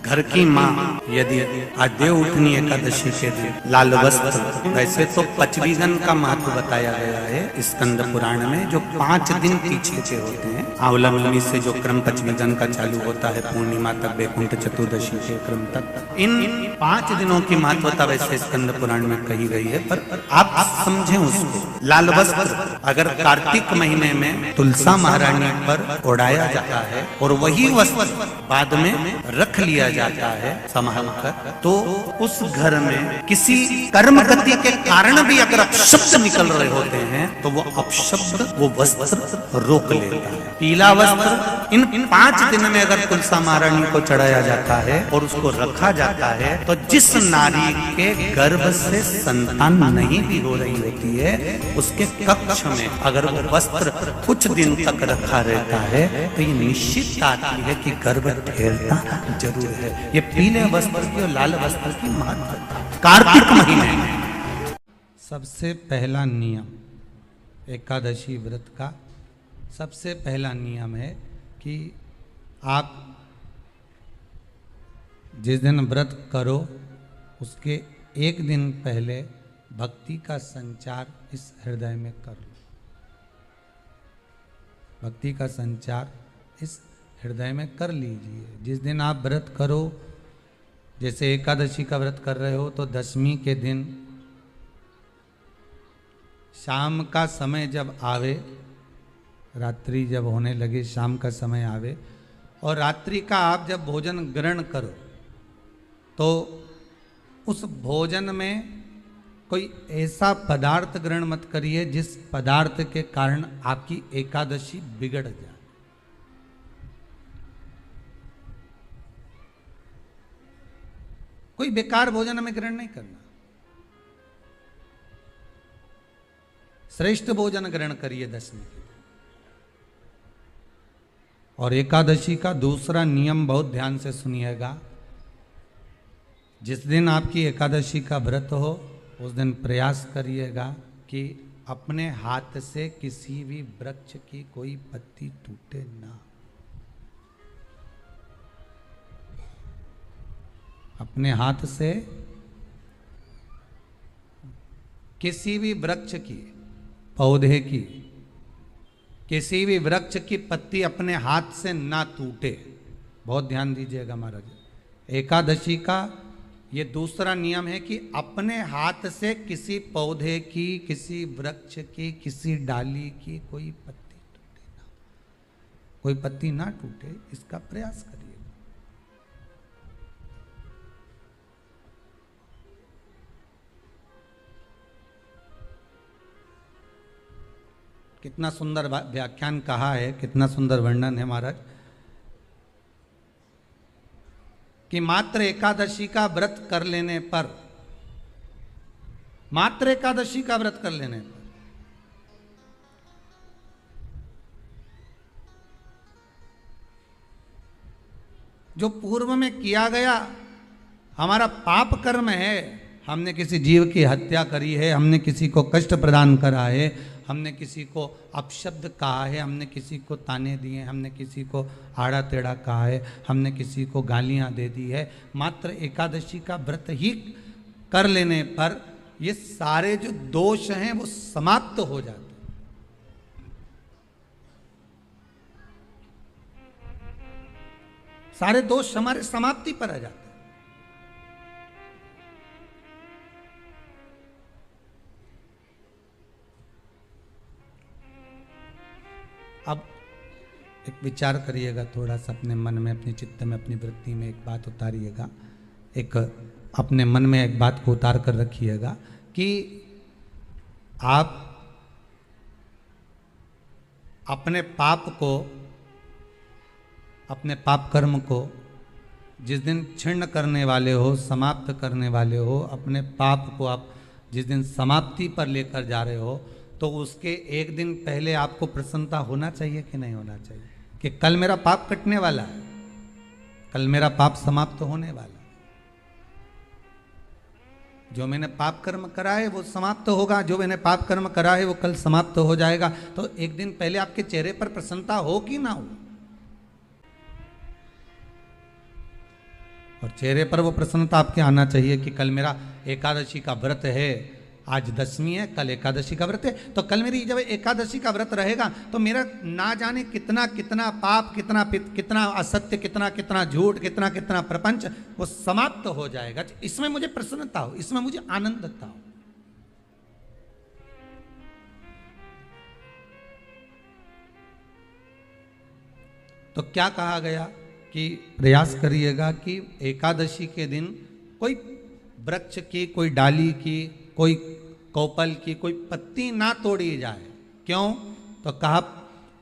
घर की माँ यदि आज देव उठनी एकादशी के दिन लाल वस्त्र, वैसे तो पचवीगन का महत्व बताया गया है स्कंद पुराण में, जो 5 दिन पीछे के होते हैं। आंवला नवमी से जो क्रम पचवीगन का चालू होता है पूर्णिमा तक, वैकुंठ चतुर्दशी के क्रम तक, इन 5 दिनों की महत्वता वैसे स्कंद पुराण में कही गई है। पर आप समझें उसको, लाल वस्त्र अगर कार्तिक महीने में तुलसा महारानी पर ओढ़ाया जाता है और वही वस्त्र बाद में रख लिया जाता है संभाल कर, तो उस घर में किसी कर्म गति के कारण भी अगर अपशब्द निकल रहे होते हैं तो वो अपशब्द वो वस्त्र रोक लेता है। पीला वस्त्र इन 5 दिन में अगर तुलसा महारानी को चढ़ाया जाता है और उसको रखा जाता है, तो जिस नारी के गर्भ से संतान नहीं भी हो रही होती है, उसके कक्ष में अगर वो वस्त्र कुछ दिन तक रखा रहता है तो ये निश्चित आती है कि गर्भ ठहरता जरूर है। ये पीले वस्त्र की और लाल वस्त्र की महत्वता कार्तिक महीने में। सबसे पहला नियम एकादशी व्रत का, सबसे पहला नियम है कि आप जिस दिन व्रत करो उसके 1 दिन पहले भक्ति का संचार इस हृदय में कर लो। भक्ति का संचार इस हृदय में कर लीजिए। जिस दिन आप व्रत करो, जैसे एकादशी का व्रत कर रहे हो तो दशमी के दिन शाम का समय जब आवे, रात्रि जब होने लगे, शाम का समय आवे और रात्रि का आप जब भोजन ग्रहण करो तो उस भोजन में कोई ऐसा पदार्थ ग्रहण मत करिए जिस पदार्थ के कारण आपकी एकादशी बिगड़ जाए। कोई बेकार भोजन हमें ग्रहण नहीं करना, श्रेष्ठ भोजन ग्रहण करिए दशमी के दिन। और एकादशी का दूसरा नियम बहुत ध्यान से सुनिएगा। जिस दिन आपकी एकादशी का व्रत हो उस दिन प्रयास करिएगा कि अपने हाथ से किसी भी वृक्ष की कोई पत्ती टूटे ना। अपने हाथ से किसी भी वृक्ष की, पौधे की, किसी भी वृक्ष की पत्ती अपने हाथ से ना टूटे। बहुत ध्यान दीजिएगा महाराज। एकादशी का ये दूसरा नियम है कि अपने हाथ से किसी पौधे की, किसी वृक्ष की, किसी डाली की कोई पत्ती टूटे ना, कोई पत्ती ना टूटे, इसका प्रयास करिए। कितना सुंदर व्याख्यान कहा है, कितना सुंदर वर्णन है महाराज कि मात्र एकादशी का व्रत कर लेने पर, मात्र एकादशी का व्रत कर लेने पर जो पूर्व में किया गया हमारा पाप कर्म है, हमने किसी जीव की हत्या करी है, हमने किसी को कष्ट प्रदान करा है, हमने किसी को अपशब्द कहा है, हमने किसी को ताने दिए, हमने किसी को आड़ा टेढ़ा कहा है, हमने किसी को गालियां दे दी है, मात्र एकादशी का व्रत ही कर लेने पर ये सारे जो दोष हैं वो समाप्त हो जाते हैं। सारे दोष हमारे समाप्ति पर आ जाते हैं। अब एक विचार करिएगा थोड़ा सा अपने मन में, अपने चित्त में, अपनी वृत्ति में एक बात उतारिएगा। एक अपने मन में एक बात को उतार कर रखिएगा कि आप अपने पाप को, अपने पाप कर्म को जिस दिन छिन्न करने वाले हो, समाप्त करने वाले हो, अपने पाप को आप जिस दिन समाप्ति पर लेकर जा रहे हो, तो उसके 1 दिन पहले आपको प्रसन्नता होना चाहिए कि नहीं होना चाहिए कि कल मेरा पाप कटने वाला है, कल मेरा पाप समाप्त होने वाला है। जो मैंने पाप कर्म करा है वो समाप्त होगा, जो मैंने पाप कर्म करा है वो कल समाप्त हो जाएगा। तो 1 दिन पहले आपके चेहरे पर प्रसन्नता हो कि ना हो? और चेहरे पर वो प्रसन्नता आपके आना चाहिए कि कल मेरा एकादशी का व्रत है, आज दशमी है, कल एकादशी का व्रत है, तो कल मेरी जब एकादशी का व्रत रहेगा तो मेरा ना जाने कितना कितना पाप, कितना असत्य, कितना कितना झूठ, कितना कितना प्रपंच वो समाप्त हो जाएगा। इसमें मुझे प्रसन्नता हो, इसमें मुझे आनंदता हो। तो क्या कहा गया कि प्रयास करिएगा कि एकादशी के दिन कोई वृक्ष की, कोई डाली की, कोई कोपल की कोई पत्ती ना तोड़ी जाए। क्यों? तो कहा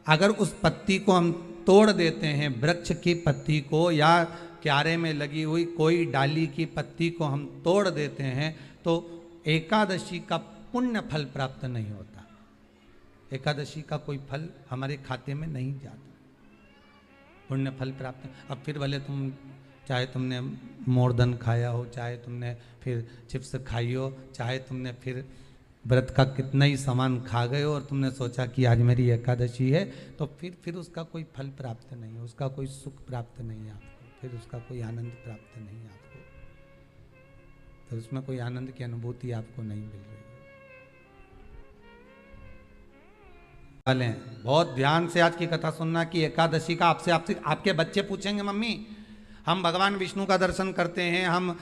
अगर उस पत्ती को हम तोड़ देते हैं, वृक्ष की पत्ती को या क्यारे में लगी हुई कोई डाली की पत्ती को हम तोड़ देते हैं तो एकादशी का पुण्य फल प्राप्त नहीं होता, एकादशी का कोई फल हमारे खाते में नहीं जाता, पुण्य फल प्राप्त। अब फिर भले तुम चाहे तुमने मोरदन खाया हो, चाहे तुमने फिर चिप्स खाई हो, चाहे तुमने फिर व्रत का कितना ही सामान खा गए हो और तुमने सोचा कि आज मेरी एकादशी है, तो फिर उसका कोई फल प्राप्त नहीं है, उसका कोई सुख प्राप्त नहीं है आपको, फिर उसका कोई आनंद प्राप्त नहीं है आपको, तो उसमें कोई आनंद की अनुभूति आपको नहीं मिल रही है। बहुत ध्यान से आज की कथा सुनना कि एकादशी का आपसे आपके बच्चे पूछेंगे, मम्मी हम भगवान विष्णु का दर्शन करते हैं, हम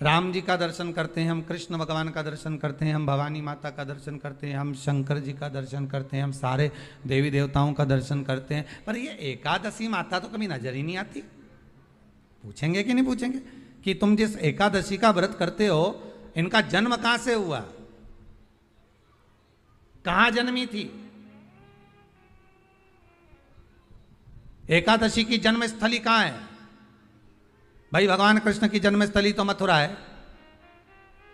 राम जी का दर्शन करते हैं, हम कृष्ण भगवान का दर्शन करते हैं, हम भवानी माता का दर्शन करते हैं, हम शंकर जी का दर्शन करते हैं, हम सारे देवी देवताओं का दर्शन करते हैं, पर ये एकादशी माता तो कभी नजर ही नहीं आती। पूछेंगे कि नहीं पूछेंगे कि तुम जिस एकादशी का व्रत करते हो इनका जन्म कहां से हुआ, कहां जन्मी थी? एकादशी की जन्मस्थली कहां है? भाई भगवान कृष्ण की जन्मस्थली तो मथुरा है,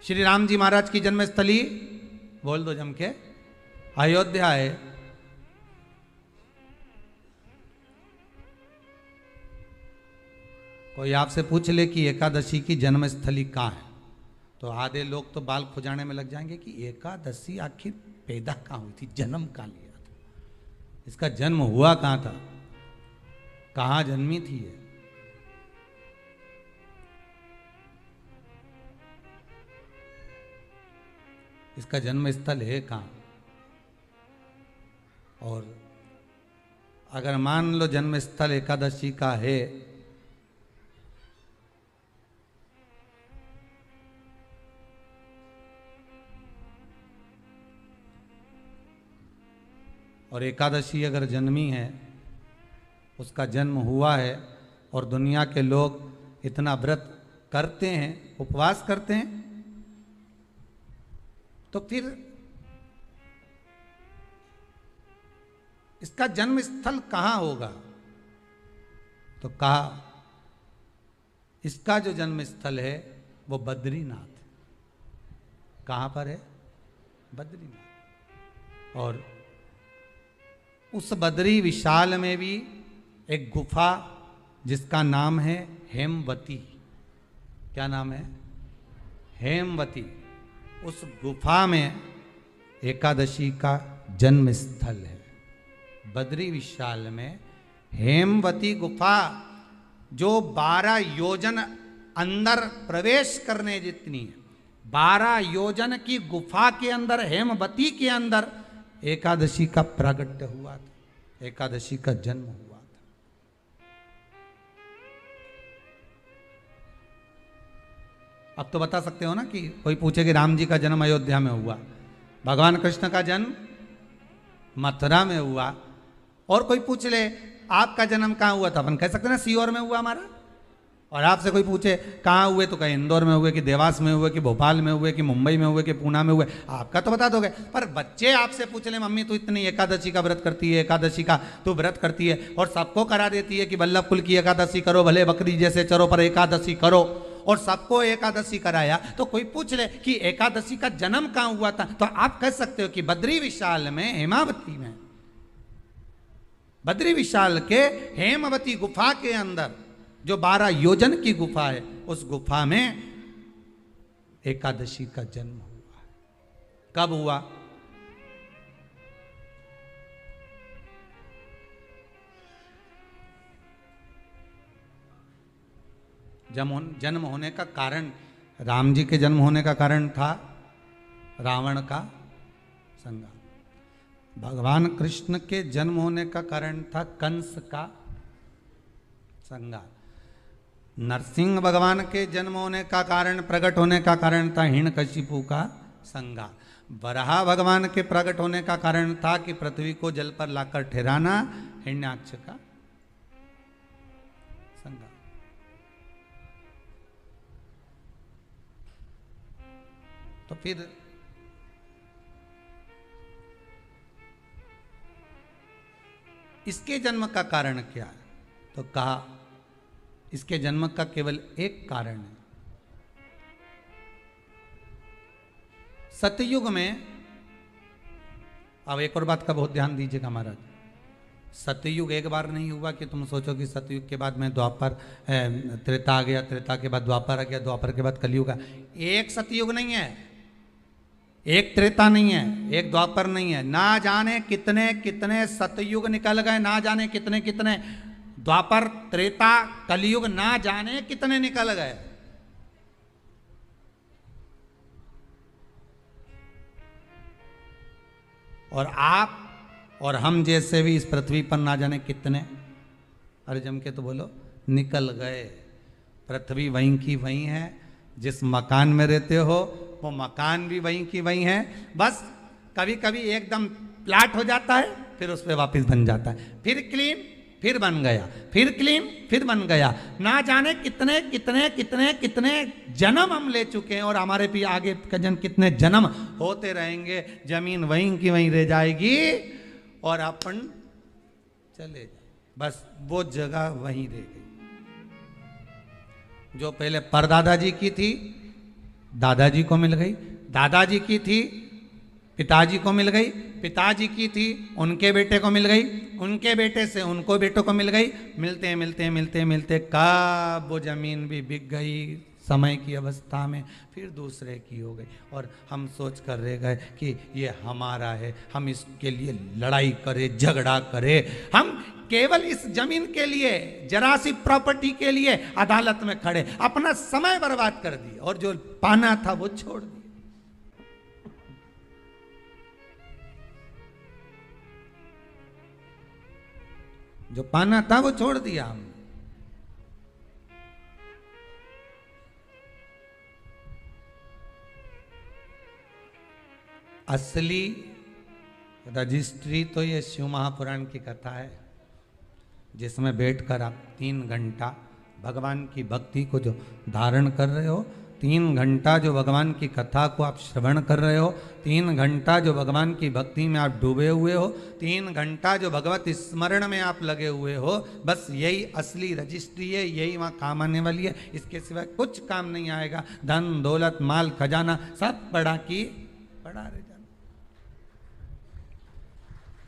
श्री राम जी महाराज की जन्मस्थली बोल दो जम के अयोध्या है। कोई आपसे पूछ ले कि एकादशी की जन्मस्थली कहां है तो आधे लोग तो बाल खुजाने में लग जाएंगे कि एकादशी आखिर पैदा कहां हुई थी, जन्म कहां लिया था, इसका जन्म हुआ कहां था, कहां जन्मी थी ये? इसका जन्म स्थल है कहां? और अगर मान लो जन्म स्थल एकादशी का है और एकादशी अगर जन्मी है, उसका जन्म हुआ है और दुनिया के लोग इतना व्रत करते हैं, उपवास करते हैं, तो फिर इसका जन्म स्थल कहां होगा? तो कहा इसका जो जन्म स्थल है वो बद्रीनाथ। कहां पर है? बद्रीनाथ। और उस बद्री विशाल में भी एक गुफा जिसका नाम है हेमवती। क्या नाम है? हेमवती। उस गुफा में एकादशी का जन्म स्थल है। बद्री विशाल में हेमवती गुफा जो 12 योजन अंदर प्रवेश करने जितनी है, 12 योजन की गुफा के अंदर, हेमवती के अंदर एकादशी का प्रागट्य हुआ था, एकादशी का जन्म हुआ। अब तो बता सकते हो ना कि कोई पूछे कि राम जी का जन्म अयोध्या में हुआ, भगवान कृष्ण का जन्म मथुरा में हुआ, और कोई पूछ ले आपका जन्म कहाँ हुआ था, अपन कह सकते ना सीहोर में हुआ हमारा। और आपसे कोई पूछे कहाँ हुए तो कहीं इंदौर में हुए कि देवास में हुए कि भोपाल में हुए कि मुंबई में हुए कि पूना में हुए, आपका तो बता दोगे। पर बच्चे आपसे पूछ ले मम्मी तू इतनी एकादशी का व्रत करती है, एकादशी का तू व्रत करती है और सबको करा देती है कि वल्लभ कुल की एकादशी करो, भले बकरी जैसे चरो पर एकादशी करो, और सबको एकादशी कराया, तो कोई पूछ ले कि एकादशी का जन्म कहाँ हुआ था, तो आप कह सकते हो कि बद्री विशाल में, हेमावती में, बद्री विशाल के हेमवती गुफा के अंदर जो 12 योजन की गुफा है, उस गुफा में एकादशी का जन्म हुआ। कब हुआ? जन्म होने का कारण, राम जी के जन्म होने का कारण था रावण का संहार। भगवान कृष्ण के जन्म होने का कारण था कंस का संहार। नरसिंह भगवान के जन्म होने का कारण, प्रकट होने का कारण था हिरण्यकशिपु का संहार। वराह भगवान के प्रकट होने का कारण था कि पृथ्वी को जल पर लाकर ठहराना, हिरण्याक्ष का संहार। तो फिर इसके जन्म का कारण क्या है? तो कहा इसके जन्म का केवल एक कारण है। सतयुग में, अब एक और बात का बहुत ध्यान दीजिएगा महाराज, सतयुग एक बार नहीं हुआ कि तुम सोचो कि सतयुग के बाद में द्वापर, त्रेता आ गया, त्रेता के बाद द्वापर आ गया, द्वापर के बाद कलयुग आ। एक सतयुग नहीं है, एक त्रेता नहीं है, एक द्वापर नहीं है। ना जाने कितने कितने सतयुग निकल गए, ना जाने कितने कितने द्वापर, त्रेता, कलयुग, ना जाने कितने निकल गए। और आप और हम जैसे भी इस पृथ्वी पर ना जाने कितने, अरे जम के तो बोलो, निकल गए। पृथ्वी वहीं की वहीं है, जिस मकान में रहते हो वो मकान भी वहीं की वहीं है। बस कभी कभी एकदम प्लाट हो जाता है, फिर उस पर वापस बन जाता है, फिर क्लीन, फिर बन गया, फिर क्लीन, फिर बन गया। ना जाने कितने कितने कितने कितने जन्म हम ले चुके हैं, और हमारे भी आगे का जन्म कितने जन्म होते रहेंगे। जमीन वहीं की वहीं रह जाएगी और अपन चले जाए, बस वो जगह वहीं रह गई। जो पहले परदादा जी की थी, दादाजी को मिल गई, दादाजी की थी, पिताजी को मिल गई, पिताजी की थी, उनके बेटे को मिल गई, उनके बेटे से उनको बेटों को मिल गई। मिलते मिलते मिलते मिलते कब वो जमीन भी बिक गई समय की अवस्था में, फिर दूसरे की हो गई। और हम सोच कर रह गए कि ये हमारा है, हम इसके लिए लड़ाई करें, झगड़ा करें। हम केवल इस जमीन के लिए, जरा सी प्रॉपर्टी के लिए अदालत में खड़े, अपना समय बर्बाद कर दिया, और जो पाना था वो छोड़ दिया। जो पाना था वो छोड़ दिया हमने। असली रजिस्ट्री तो ये शिव महापुराण की कथा है, जिसमें बैठकर आप 3 घंटा भगवान की भक्ति को जो धारण कर रहे हो, 3 घंटा जो भगवान की कथा को आप श्रवण कर रहे हो, 3 घंटा जो भगवान की भक्ति में आप डूबे हुए हो, 3 घंटा जो भगवत स्मरण में आप लगे हुए हो, बस यही असली रजिस्ट्री है, यही वहाँ काम आने वाली है। इसके सिवाय कुछ काम नहीं आएगा। धन दौलत माल खजाना सब पड़ा की पड़ा रह जाना,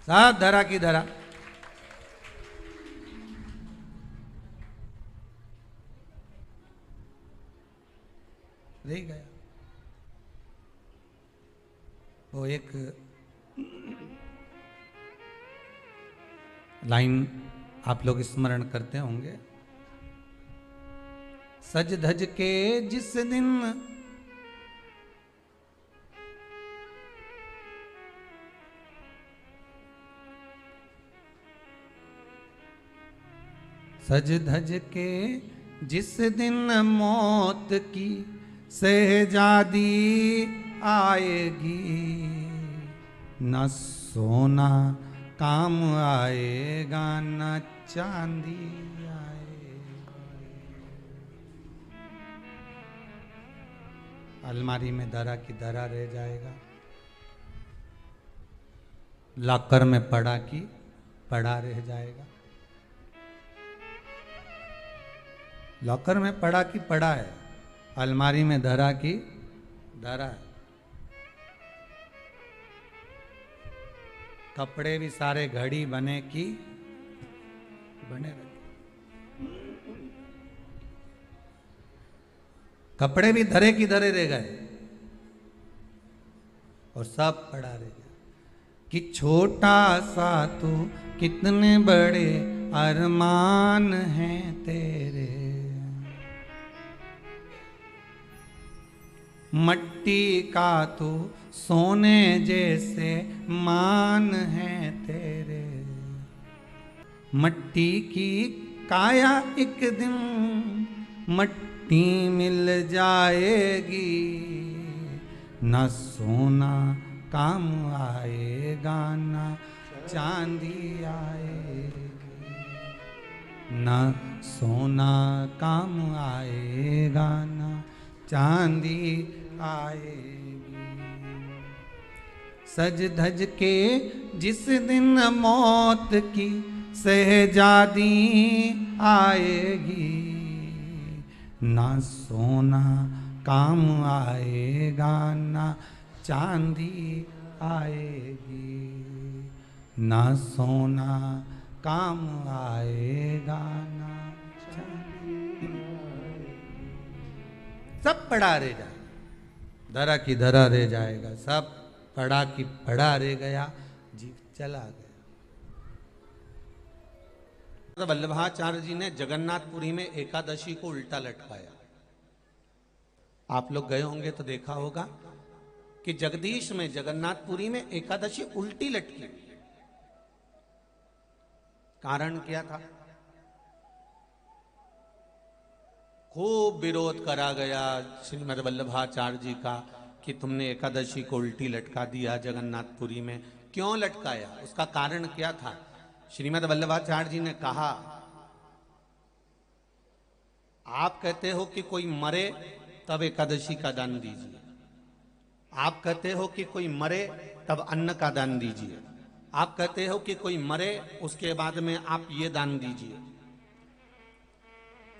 सब धरा की धरा। रह गया। वो एक लाइन आप लोग स्मरण करते होंगे, सज धज के जिस दिन सज धज के जिस दिन मौत की शहजादी आएगी, न सोना काम आएगा न चांदी आएगी। अलमारी में धरा की धरा रह जाएगा, लॉकर में पड़ा की पड़ा रह जाएगा। लॉकर में पड़ा की पड़ा है, अलमारी में धरा की धरा है। कपड़े भी सारे घड़ी बने की बने रहे, कपड़े भी धरे की धरे रह गए और सब पड़ा रह गया। कि छोटा सा तू कितने बड़े अरमान हैं तेरे, मट्टी का तो सोने जैसे मान है तेरे। मट्टी की काया एक दिन मट्टी मिल जाएगी, न सोना काम आएगा न चांदी आएगी, न सोना काम आएगा न चांदी आएगी। सज धज के जिस दिन मौत की सहजादी आएगी, ना सोना काम आएगा ना चांदी आएगी, ना सोना काम आएगा ना चांदी आएगी। सब पड़ा रह जाएगा, धरा की धरा रह जाएगा, सब पड़ा की पड़ा रह गया, जीव चला गया। वल्लभाचार्य जी ने जगन्नाथपुरी में एकादशी को उल्टा लटकाया। आप लोग गए होंगे तो देखा होगा कि जगदीश में जगन्नाथपुरी में एकादशी उल्टी लटकी। कारण क्या था? खूब विरोध करा गया श्रीमद् वल्लभाचार्य जी का कि तुमने एकादशी को उल्टी लटका दिया जगन्नाथपुरी में। क्यों लटकाया? उसका कारण क्या था? श्रीमद् वल्लभाचार्य जी ने कहा, आप कहते हो कि कोई मरे तब एकादशी का दान दीजिए, आप कहते हो कि कोई मरे तब अन्न का दान दीजिए, आप कहते हो कि कोई मरे उसके बाद में आप ये दान दीजिए।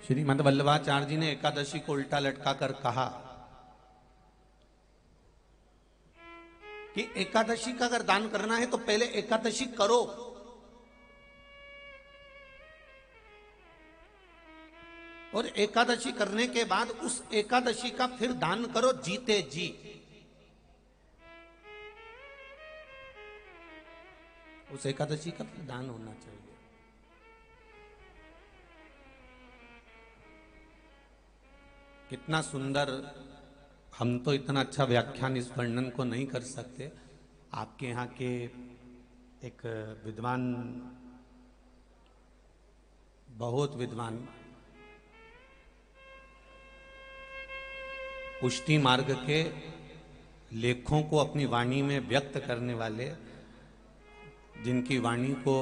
श्रीमद् वल्लभाचार्य जी ने एकादशी को उल्टा लटका कर कहा कि एकादशी का अगर दान करना है तो पहले एकादशी करो, और एकादशी करने के बाद उस एकादशी का फिर दान करो जीते जी। उस एकादशी का फिर दान होना चाहिए। कितना सुंदर! हम तो इतना अच्छा व्याख्यान इस वर्णन को नहीं कर सकते। आपके यहाँ के एक विद्वान, बहुत विद्वान, पुष्टि मार्ग के लेखों को अपनी वाणी में व्यक्त करने वाले, जिनकी वाणी को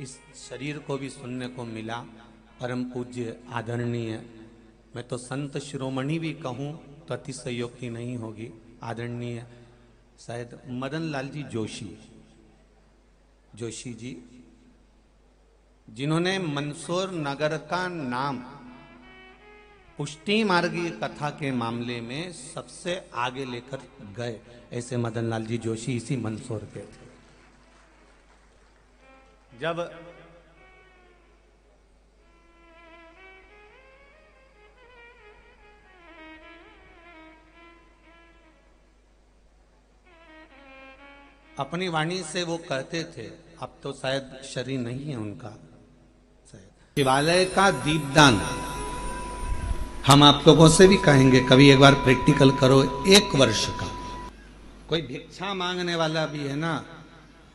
इस शरीर को भी सुनने को मिला, परम पूज्य आदरणीय, मैं तो संत शिरोमणि भी कहूँ तो अतिशयोक्ति नहीं होगी, आदरणीय शायद मदन लाल जी जोशी जी, जिन्होंने मंदसौर नगर का नाम पुष्टि मार्गी कथा के मामले में सबसे आगे लेकर गए, ऐसे मदन लाल जी जोशी इसी मंदसौर के थे। जब अपनी वाणी से वो कहते थे, अब तो शायद शरीर नहीं है उनका, शिवालय का दीपदान हम आप लोगों से भी कहेंगे, कभी एक बार प्रैक्टिकल करो। 1 वर्ष का कोई भिक्षा मांगने वाला भी है ना,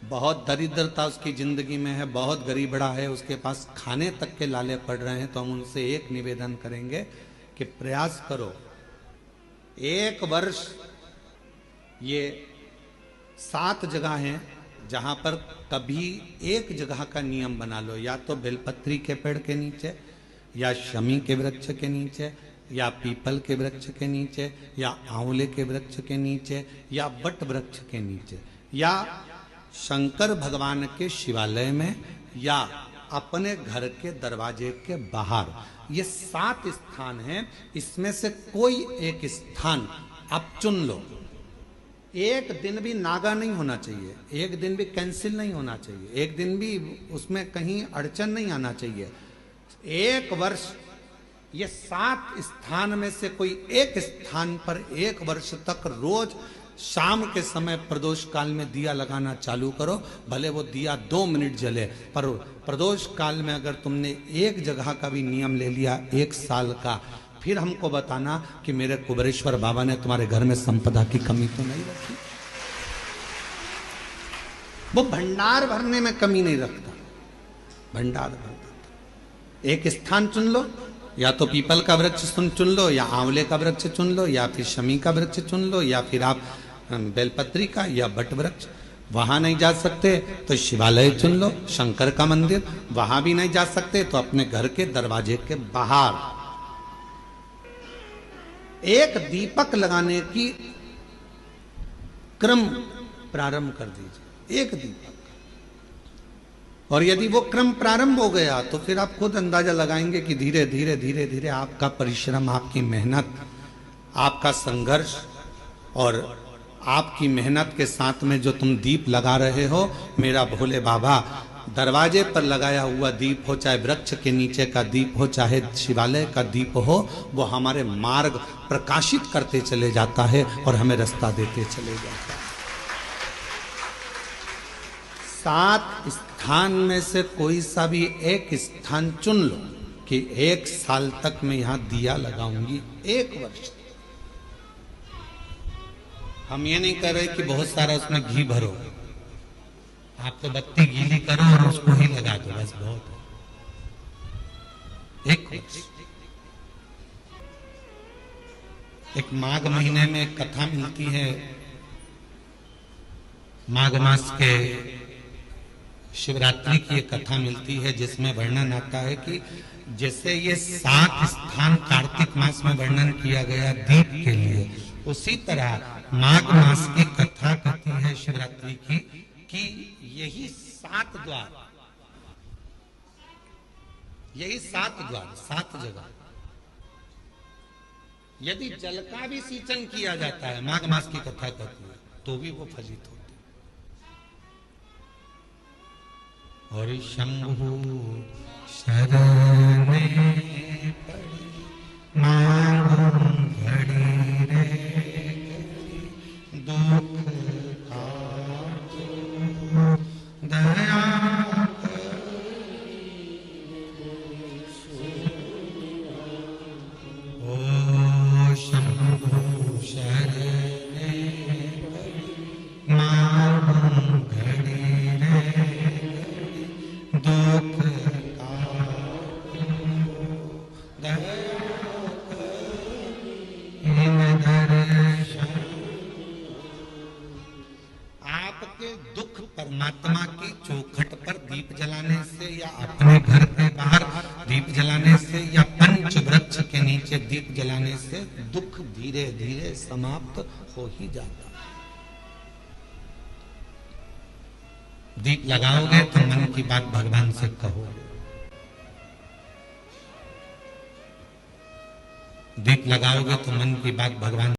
बहुत दरिद्रता उसकी जिंदगी में है, बहुत गरीबड़ा है, उसके पास खाने तक के लाले पड़ रहे हैं, तो हम उनसे एक निवेदन करेंगे कि प्रयास करो 1 वर्ष। ये 7 जगह हैं जहां पर कभी एक जगह का नियम बना लो, या तो बेलपत्री के पेड़ के नीचे, या शमी के वृक्ष के नीचे, या पीपल के वृक्ष के नीचे, या आंवले के वृक्ष के नीचे, या वट वृक्ष के नीचे, या शंकर भगवान के शिवालय में, या अपने घर के दरवाजे के बाहर। ये 7 स्थान हैं, इसमें से कोई एक स्थान आप चुन लो। एक दिन भी नागा नहीं होना चाहिए, एक दिन भी कैंसिल नहीं होना चाहिए, एक दिन भी उसमें कहीं अड़चन नहीं आना चाहिए। 1 वर्ष ये 7 स्थान में से कोई एक स्थान पर 1 वर्ष तक रोज शाम के समय प्रदोष काल में दिया लगाना चालू करो। भले वो दिया 2 मिनट जले, पर प्रदोष काल में अगर तुमने एक जगह का भी नियम ले लिया 1 साल का, फिर हमको बताना कि मेरे कुबेरेश्वर बाबा ने तुम्हारे घर में संपदा की कमी तो नहीं रखी। वो भंडार भरने में कमी नहीं रखता, भंडार भरता। एक स्थान चुन लो, या तो पीपल का वृक्ष चुन लो, या आंवले का वृक्ष चुन लो, या फिर शमी का वृक्ष चुन लो, या फिर आप बेलपत्री का या बट वृक्ष। वहां नहीं जा सकते तो शिवालय चुन लो, शंकर का मंदिर। वहां भी नहीं जा सकते तो अपने घर के दरवाजे के बाहर एक दीपक लगाने की क्रम प्रारंभ कर दीजिए, एक दीपक। और यदि वो क्रम प्रारंभ हो गया तो फिर आप खुद अंदाजा लगाएंगे कि धीरे धीरे धीरे धीरे आपका परिश्रम, आपकी मेहनत, आपका संघर्ष और आपकी मेहनत के साथ में जो तुम दीप लगा रहे हो, मेरा भोले बाबा दरवाजे पर लगाया हुआ दीप हो, चाहे वृक्ष के नीचे का दीप हो, चाहे शिवालय का दीप हो, वो हमारे मार्ग प्रकाशित करते चले जाता है और हमें रास्ता देते चले जाता है। 7 स्थान में से कोई सा भी एक स्थान चुन लो कि 1 साल तक मैं यहां दिया लगाऊंगी, 1 वर्ष। हम ये नहीं कर रहे कि बहुत सारा उसमें घी भरो, आप तो बत्ती गीली करो और उसको ही लगा दो, बस बहुत है। 1 वर्ष। एक माघ महीने में एक कथा मिलती है, माघ मास के शिवरात्रि की एक कथा मिलती है, जिसमें वर्णन आता है कि जैसे ये 7 स्थान कार्तिक मास में वर्णन किया गया दीप के लिए, उसी तरह माघ मास की कथा कहती है शिवरात्रि की कि यही 7 द्वार, यही 7 द्वार, 7 जगह यदि जल का भी सिंचन किया जाता है, माघ मास की कथा कहती है, तो भी वो फलित होते। और शंभु शरण पड़ी मांगू घड़ी रे, दुख दया ओ शंभु शरण मांगू घड़ी रे, दुख परमात्मा की चौखट पर दीप जलाने से, या अपने घर के बाहर दीप जलाने से, या पंच वृक्ष के नीचे दीप जलाने से दुख धीरे धीरे समाप्त हो ही जाता है। दीप लगाओगे तो मन की बात भगवान से कहो, दीप लगाओगे तो मन की बात भगवान